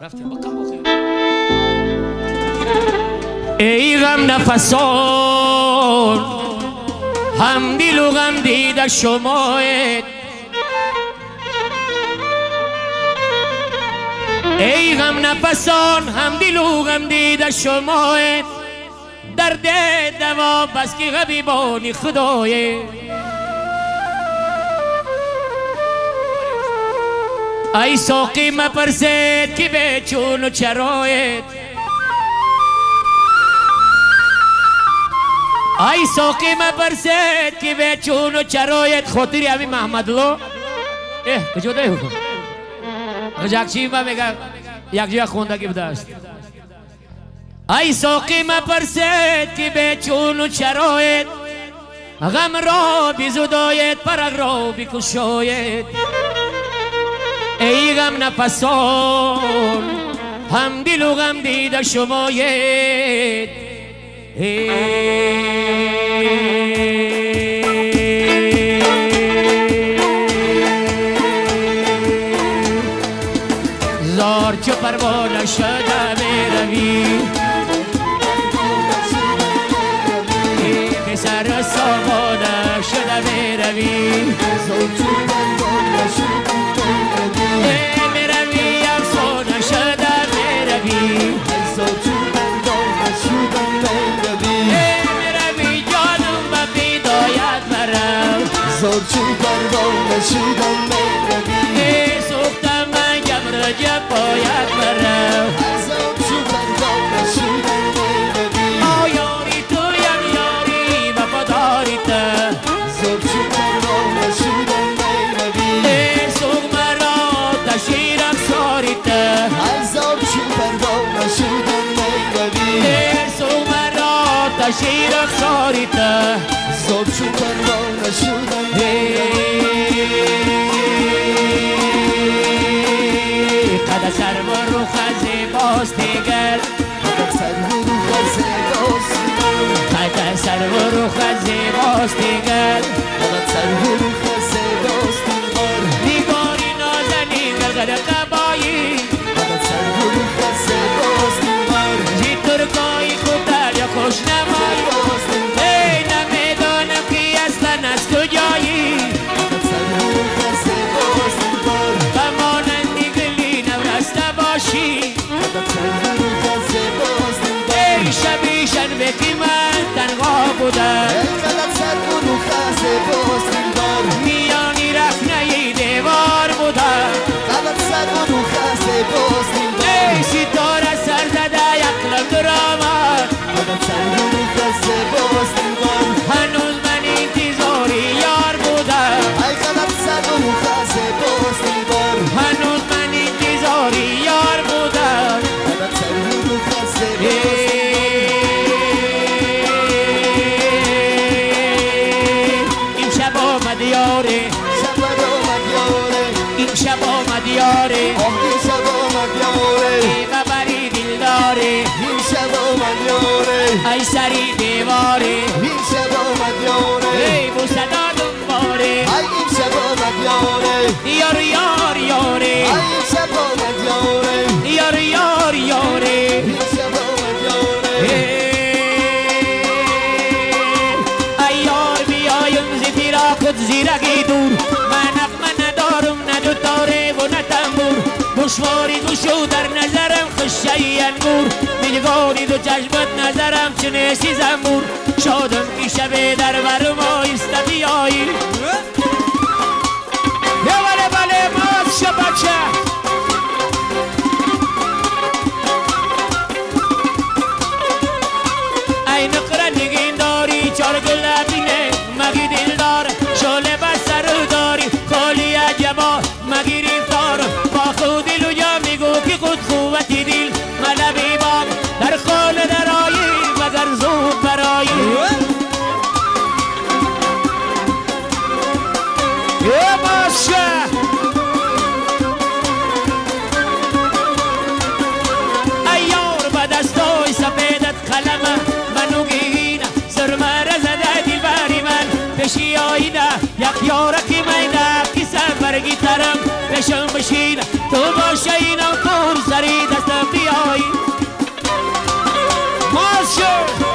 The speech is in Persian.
رفتیم بکن بخیر. ای غم نفسان هم دل و غم دیده شمایید، ای غم نفسان هم دل و غم دیده شمایید، درد دوا بس که غریبانی خدایید. ای ساقی مپرسید که به چون و چرایید، ای ساقی مپرسید که به چون و چرایید. خاطری همین محمدلو کجا ده بکن جاکچی ما میگه یک جا خونده که بدست. ای ساقی مپرسید که به چون و چرایید، غم را بیزدایید پرق را بکشایید. ای غم نفسان هم دل و غم دیده شمایید، زار چو پروانه شده میروی، به سر سامانه شده میروی، میروی افسانه شده میروی، میروی جانم به بیدایت مرم، زورچی پروانه شدم میروی، سوختم من جمر جبایت مرم، زورچی پروانه شدم میروی، یاری تویم یاری وفاداری تو، زورچی پروانه شدم میروی، سوق مرا تشیر افساری تو، زورچی پروانه شدم میروی، سوق مرا تشیر افساری تو، زورچی پروانه شدم قد سر و رو خزی باز دیگر، قد سر و رو خزی باز دیگر، دیگاری نازنی گلگر قبایی، جی ترکایی خود در یا خوش نمایی، ای نمیدانم که اصلا از کجایی، بمانندی گلی نورسته باشی، ای شبیشن بکی من تنها بودم، میانی رخنه دیوار بودم، ای ستاره سر زده یک لب درآمد، هنوز من انتظاری یار بودم، هنوز من انتظاری یار بودم، این شب آمد یاره، این شب آمد یاره، ای ببری دل داره، ای سری دیواره، ای بو صدا دنباره، یار یار یاره، یار یار یاره، ای یار بیایم زی فراقت زیرگی دور، من نغمه ندارم نه دوتاره و نه تنبور، دشواری گوشو در نظرم خشه انگور، نگاری دو چشمت نظرم چه نیسی زنبور، شادم که شب در بر ما است بیایی، بله بله ماز شب بچه ای نقره نگین داری چار گل بینه مگی دل دار، شاله بسر داری خالی عجبا مگی ریفتار، با خود دل و جا میگو که خود قوتی دل ملبی بام در خانه در آیی مگر زود برایی، ای یار به دستای سفیدت قلمه منو گیرینه سرمه رزده دل بری من بشی آینه یک یارکی میده که سفر گیترم بشم بشینه تو باشه اینم خور زریده شد